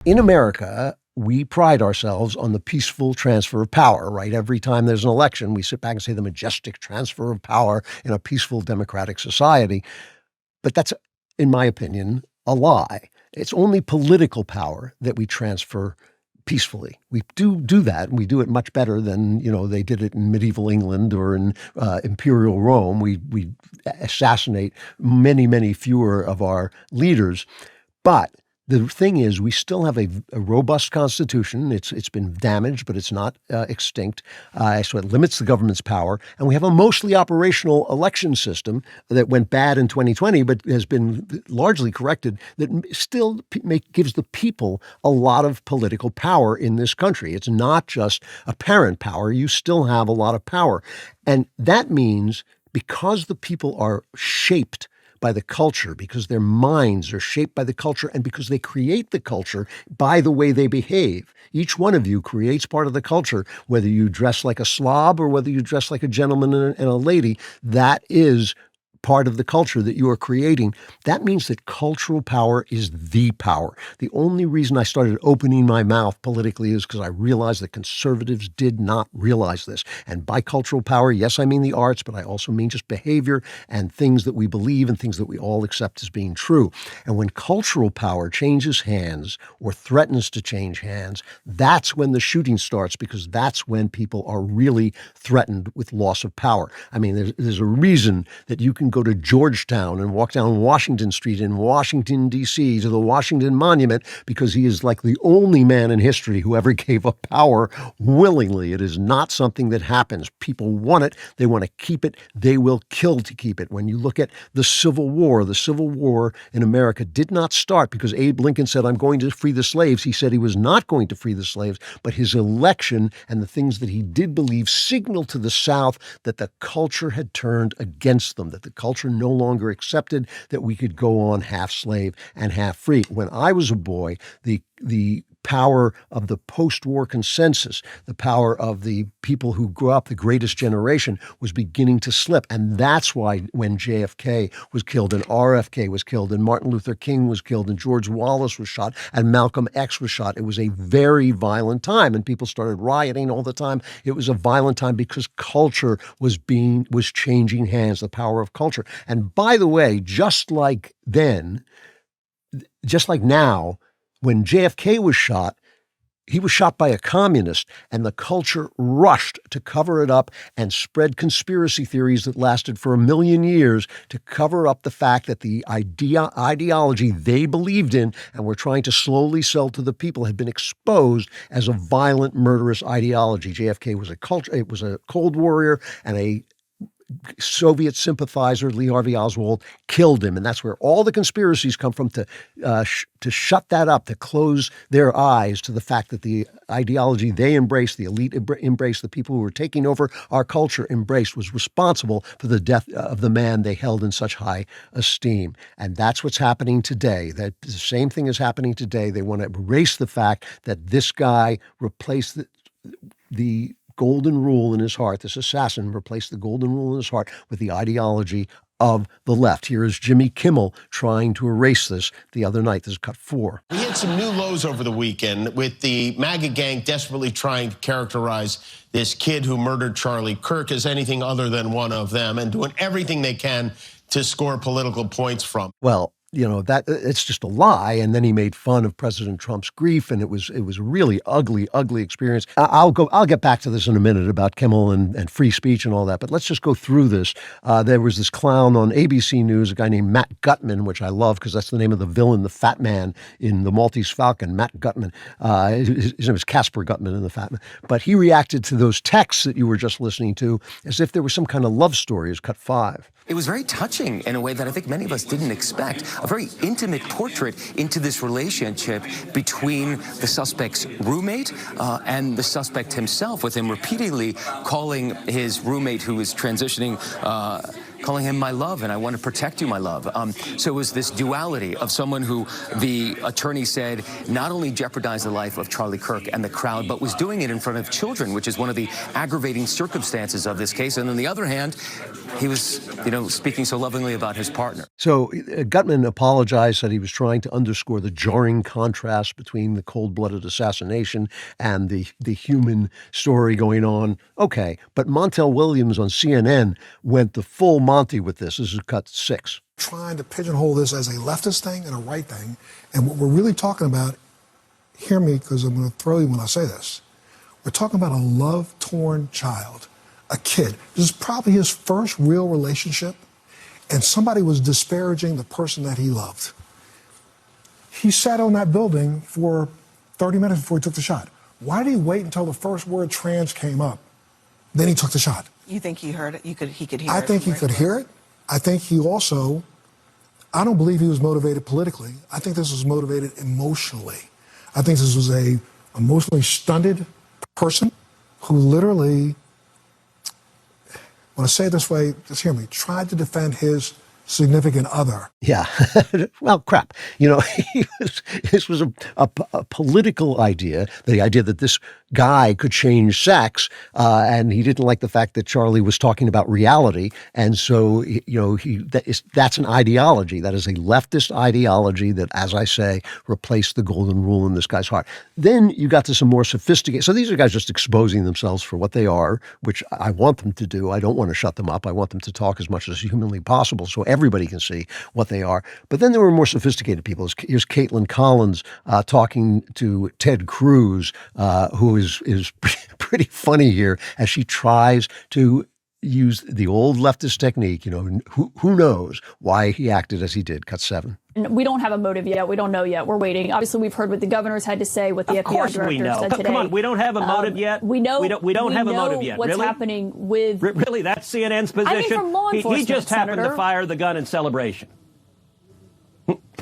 In America, we pride ourselves on the peaceful transfer of power, right? Every time there's an election, we sit back and say the majestic transfer of power in a peaceful democratic society. But that's, in my opinion, a lie. It's only political power that we transfer peacefully. We do that, and we do it much better than, they did it in medieval England or in imperial Rome. We assassinate many, many fewer of our leaders. But the thing is, we still have a robust constitution. It's been damaged, but it's not extinct. So it limits the government's power. And we have a mostly operational election system that went bad in 2020, but has been largely corrected, that still gives the people a lot of political power in this country. It's not just apparent power. You still have a lot of power. And that means because the people are shaped by the culture, because their minds are shaped by the culture, and because they create the culture by the way they behave. Each one of you creates part of the culture, whether you dress like a slob or whether you dress like a gentleman and a lady. That is part of the culture that you are creating. That means that cultural power is the power. The only reason I started opening my mouth politically is because I realized that conservatives did not realize this. And by cultural power, yes, I mean the arts, but I also mean just behavior and things that we believe and things that we all accept as being true. And when cultural power changes hands or threatens to change hands, that's when the shooting starts, because that's when people are really threatened with loss of power. I mean, there's a reason that you can go to Georgetown and walk down Washington Street in Washington, D.C. to the Washington Monument, because he is like the only man in history who ever gave up power willingly. It is not something that happens. People want it. They want to keep it. They will kill to keep it. When you look at the Civil War in America did not start because Abe Lincoln said, I'm going to free the slaves. He said he was not going to free the slaves, but his election and the things that he did believe signaled to the South that the culture had turned against them, that the culture no longer accepted that we could go on half slave and half free. When I was a boy, the power of the post-war consensus, the power of the people who grew up, the greatest generation, was beginning to slip. And that's why when JFK was killed and RFK was killed and Martin Luther King was killed and George Wallace was shot and Malcolm X was shot, it was a very violent time, and people started rioting all the time. It was a violent time because culture was changing hands, the power of culture. And by the way, just like then, just like now, when JFK was shot, he was shot by a communist, and the culture rushed to cover it up and spread conspiracy theories that lasted for 1 million years to cover up the fact that the ideology they believed in and were trying to slowly sell to the people had been exposed as a violent, murderous ideology. JFK was a Cold Warrior, and a Soviet sympathizer, Lee Harvey Oswald, killed him. And that's where all the conspiracies come from, to shut that up, to close their eyes to the fact that the ideology they embraced, the elite embraced, the people who were taking over our culture embraced, was responsible for the death of the man they held in such high esteem. And that's what's happening today. That the same thing is happening today. They want to erase the fact that this guy replaced the golden rule in his heart. This assassin replaced the golden rule in his heart with the ideology of the left. Here is Jimmy Kimmel trying to erase this the other night. This is cut 4. We had some new lows over the weekend with the MAGA gang desperately trying to characterize this kid who murdered Charlie Kirk as anything other than one of them, and doing everything they can to score political points from. Well, that it's just a lie. And then he made fun of President Trump's grief, and it was a really ugly experience. I'll get back to this in a minute about Kimmel and free speech and all that. But let's just go through this. There was this clown on ABC News, a guy named Matt Gutman, which I love because that's the name of the villain, the fat man in the Maltese Falcon, Matt Gutman. His name is Casper Gutman in the Fat Man. But he reacted to those texts that you were just listening to as if there was some kind of love story. It's cut 5. It was very touching in a way that I think many of us didn't expect. A very intimate portrait into this relationship between the suspect's roommate and the suspect himself, with him repeatedly calling his roommate, who is transitioning calling him my love, and I want to protect you, my love. So it was this duality of someone who the attorney said not only jeopardized the life of Charlie Kirk and the crowd, but was doing it in front of children, which is one of the aggravating circumstances of this case. And on the other hand, he was, speaking so lovingly about his partner. So Gutman apologized, said he was trying to underscore the jarring contrast between the cold-blooded assassination and the human story going on. Okay, but Montel Williams on CNN went the full Monty with this. This is cut 6. Trying to pigeonhole this as a leftist thing and a right thing. And what we're really talking about, hear me because I'm going to throw you when I say this. We're talking about a love-torn child, a kid. This is probably his first real relationship, and somebody was disparaging the person that he loved. He sat on that building for 30 minutes before he took the shot. Why did he wait until the first word trans came up? Then he took the shot. You think he heard it? He could hear it? I think he could hear it. I think he also, I don't believe he was motivated politically. I think this was motivated emotionally. I think this was a emotionally stunted person who literally, when I say it this way, just hear me, tried to defend his significant other. Yeah. Well, crap. This was a political idea, the idea that this guy could change sex, and he didn't like the fact that Charlie was talking about reality. And so, that's an ideology. That is a leftist ideology that, as I say, replaced the golden rule in this guy's heart. Then you got to some more sophisticated. So these are guys just exposing themselves for what they are, which I want them to do. I don't want to shut them up. I want them to talk as much as humanly possible so everybody can see what they are. But then there were more sophisticated people. Here's Caitlin Collins talking to Ted Cruz, who is pretty funny here as she tries to use the old leftist technique. Who knows why he acted as he did. Cut 7. We don't have a motive yet. We don't know yet. We're waiting. Obviously, we've heard what the governor's had to say, what the FBI director said today. Come on, we don't have a motive yet. We know. We don't have a motive yet. What's really? happening with? Really, that's CNN's position. I mean, from law enforcement, he just happened Senator. to fire the gun in celebration.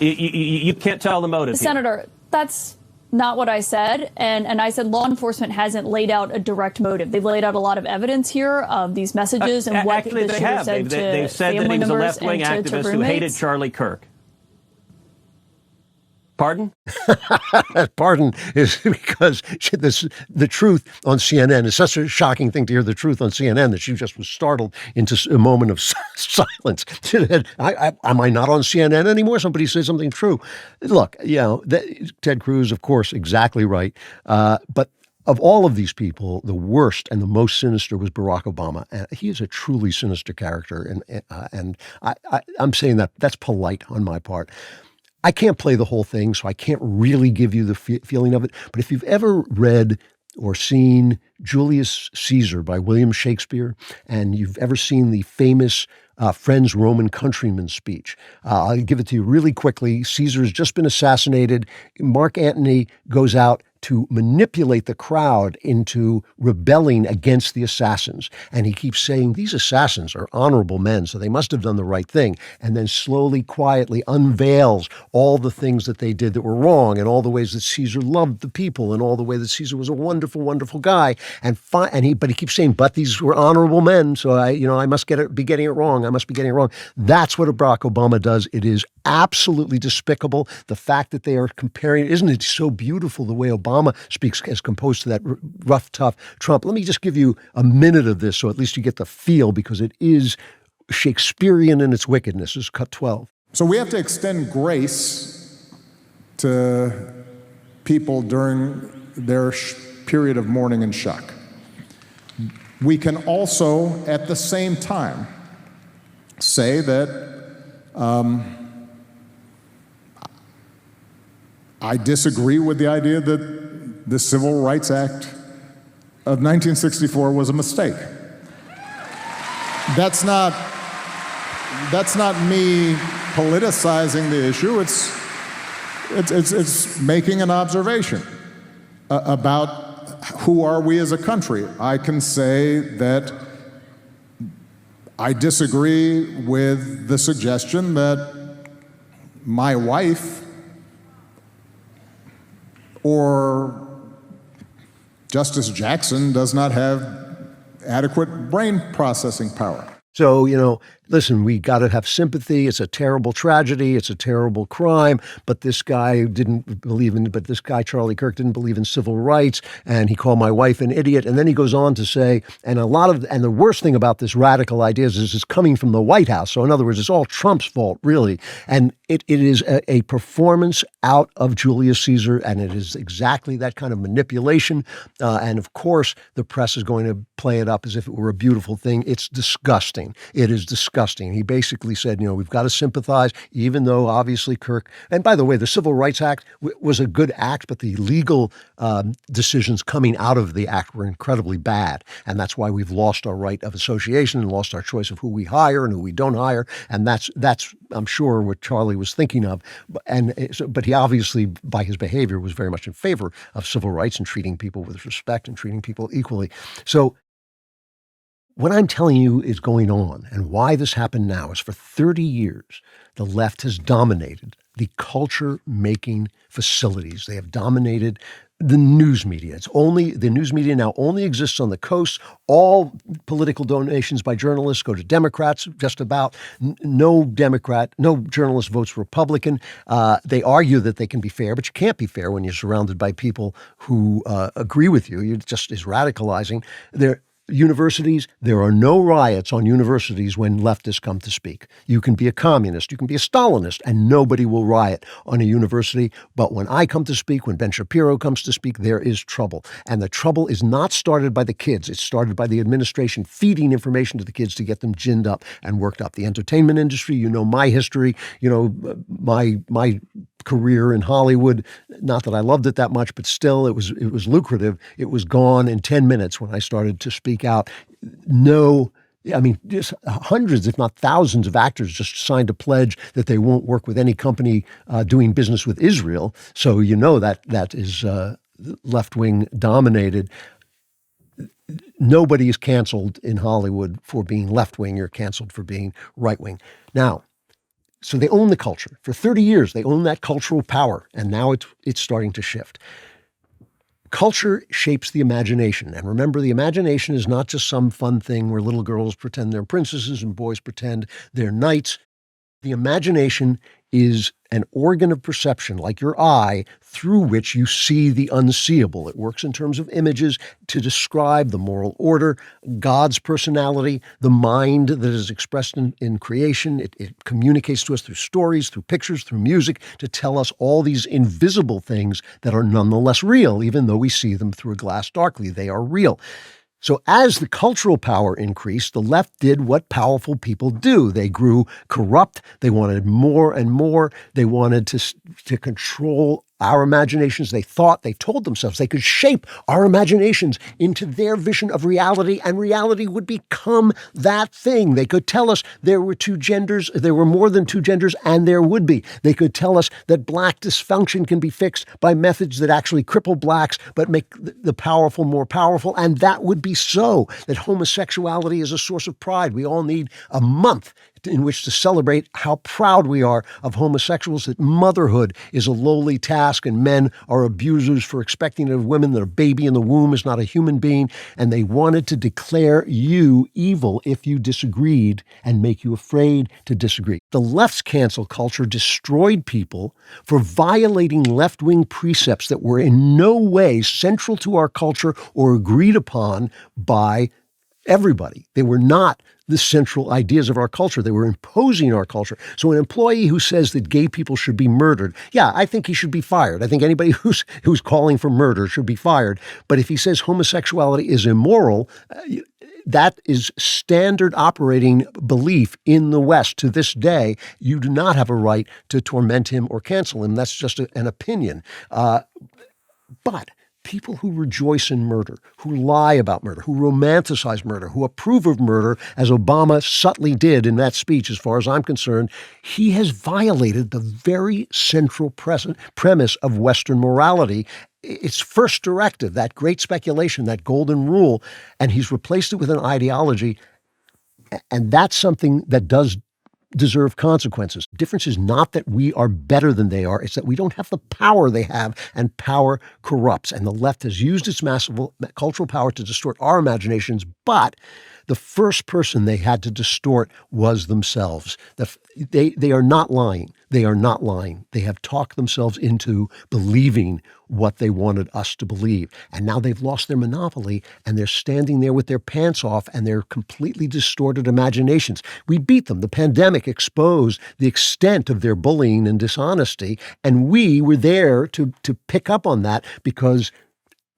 You can't tell the motive. Senator, that's not what I said. And I said law enforcement hasn't laid out a direct motive. They've laid out a lot of evidence here of these messages and what actually the they shooter have. said They've said that he was a left-wing activist who hated Charlie Kirk. Pardon? Pardon is because the truth on CNN is such a shocking thing to hear the truth on CNN that she just was startled into a moment of silence. Am I not on CNN anymore? Somebody said something true. Look, Ted Cruz, of course, exactly right. But of all of these people, the worst and the most sinister was Barack Obama. He is a truly sinister character. And I'm saying that's polite on my part. I can't play the whole thing, so I can't really give you the feeling of it. But if you've ever read or seen Julius Caesar by William Shakespeare, and you've ever seen the famous Friend's Roman Countryman speech, I'll give it to you really quickly. Caesar has just been assassinated. Mark Antony goes out to manipulate the crowd into rebelling against the assassins. And he keeps saying, these assassins are honorable men, so they must have done the right thing. And then slowly, quietly unveils all the things that they did that were wrong and all the ways that Caesar loved the people and all the way that Caesar was a wonderful, wonderful guy. But he keeps saying, but these were honorable men, so I must be getting it wrong. I must be getting it wrong. That's what Barack Obama does. It is absolutely despicable. The fact that they are comparing, isn't it so beautiful the way Obama speaks as opposed to that rough, tough Trump? Let me just give you a minute of this so at least you get the feel, because it is Shakespearean in its wickedness. This is cut 12. So we have to extend grace to people during their period of mourning and shock. We can also, at the same time, say that I disagree with the idea that the Civil Rights Act of 1964 was a mistake. That's not me politicizing the issue. It's making an observation about who are we as a country. I can say that I disagree with the suggestion that my wife or Justice Jackson does not have adequate brain processing power. So, listen, we got to have sympathy. It's a terrible tragedy. It's a terrible crime. But this guy, Charlie Kirk, didn't believe in civil rights. And he called my wife an idiot. And then he goes on to say, and the worst thing about this radical ideas is it's coming from the White House. So in other words, it's all Trump's fault, really. And it is a performance out of Julius Caesar. And it is exactly that kind of manipulation. And of course, the press is going to play it up as if it were a beautiful thing. It's disgusting. It is disgusting. He basically said, we've got to sympathize, even though obviously Kirk, and by the way, the Civil Rights Act was a good act, but the legal decisions coming out of the act were incredibly bad. And that's why we've lost our right of association and lost our choice of who we hire and who we don't hire. And that's I'm sure, what Charlie was thinking of. But he obviously, by his behavior, was very much in favor of civil rights and treating people with respect and treating people equally. So what I'm telling you is going on, and why this happened now is for 30 years, the left has dominated the culture-making facilities. They have dominated the news media. The news media now only exists on the coast. All political donations by journalists go to Democrats, just about. No journalist votes Republican. They argue that they can be fair, but you can't be fair when you're surrounded by people who agree with you. It just is radicalizing. Universities, there are no riots on universities when leftists come to speak. You can be a communist, you can be a Stalinist, and nobody will riot on a university. But when I come to speak, when Ben Shapiro comes to speak, there is trouble. And the trouble is not started by the kids. It's started by the administration feeding information to the kids to get them ginned up and worked up. The entertainment industry, my history, my career in Hollywood. Not that I loved it that much, but still it was lucrative. It was gone in 10 minutes when I started to speak out. Just hundreds, if not thousands of actors just signed a pledge that they won't work with any company doing business with Israel. So that is left-wing dominated. Nobody is canceled in Hollywood for being left-wing. You're canceled for being right-wing. Now, so they own the culture. For 30 years, they own that cultural power, and now it's starting to shift. Culture shapes the imagination. And remember, the imagination is not just some fun thing where little girls pretend they're princesses and boys pretend they're knights. The imagination is an organ of perception, like your eye, through which you see the unseeable. It works in terms of images to describe the moral order, God's personality, the mind that is expressed in creation. It communicates to us through stories, through pictures, through music, to tell us all these invisible things that are nonetheless real, even though we see them through a glass darkly. They are real. So as the cultural power increased, the left did what powerful people do. They grew corrupt. They wanted more and more. They wanted to control our imaginations. They told themselves they could shape our imaginations into their vision of reality, and reality would become that thing. They could tell us there were two genders, there were more than two genders, and there would be. They could tell us that black dysfunction can be fixed by methods that actually cripple blacks but make the powerful more powerful, and that would be so. That homosexuality is a source of pride. We all need a month in which to celebrate how proud we are of homosexuals, that motherhood is a lowly task and men are abusers for expecting of women that a baby in the womb is not a human being. And they wanted to declare you evil if you disagreed and make you afraid to disagree. The left's cancel culture destroyed people for violating left-wing precepts that were in no way central to our culture or agreed upon by everybody. They were not the central ideas of our culture. They were imposing our culture. So an employee who says that gay people should be murdered, yeah, I think he should be fired. I think anybody who's calling for murder should be fired. But if he says homosexuality is immoral, that is standard operating belief in the West to this day. You do not have a right to torment him or cancel him. That's just an opinion. But people who rejoice in murder, who lie about murder, who romanticize murder, who approve of murder, as Obama subtly did in that speech, as far as I'm concerned, he has violated the very central premise of Western morality. Its first directive, that great speculation, that golden rule, and he's replaced it with an ideology. And that's something that does deserve consequences. The difference is not that we are better than they are. It's that we don't have the power they have, and power corrupts. And the left has used its massive cultural power to distort our imaginations. But the first person they had to distort was themselves. They are not lying. They are not lying. They have talked themselves into believing what they wanted us to believe. And now they've lost their monopoly, and they're standing there with their pants off and their completely distorted imaginations. We beat them. The pandemic exposed the extent of their bullying and dishonesty, and we were there to pick up on that because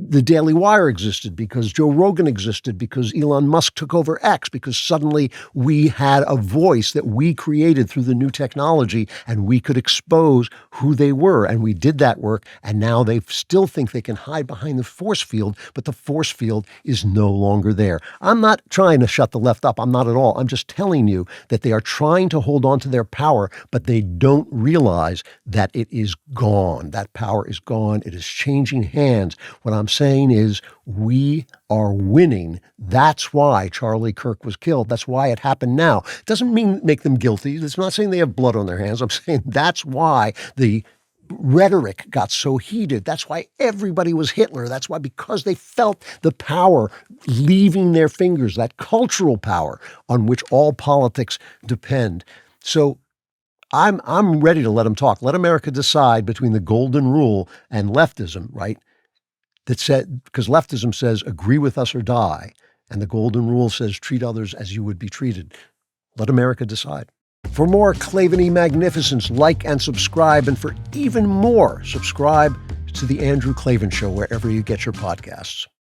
the DailyWire existed, because Joe Rogan existed, because Elon Musk took over X, because suddenly we had a voice that we created through the new technology, and we could expose who they were. And we did that work, and now they still think they can hide behind the force field, but the force field is no longer there. I'm not trying to shut the left up. I'm not at all. I'm just telling you that they are trying to hold on to their power, but they don't realize that it is gone. That power is gone. It is changing hands. What I'm saying is we are winning. That's why Charlie Kirk was killed. That's why it happened now. It doesn't mean make them guilty. It's not saying they have blood on their hands. I'm saying that's why the rhetoric got so heated. That's why everybody was Hitler. That's why, because they felt the power leaving their fingers, that cultural power on which all politics depend. So I'm ready to let them talk. Let America decide between the golden rule and leftism, right? That said, because leftism says agree with us or die, and the golden rule says treat others as you would be treated. Let America decide. For more Klavan-y magnificence, like and subscribe, and for even more, subscribe to The Andrew Klavan Show wherever you get your podcasts.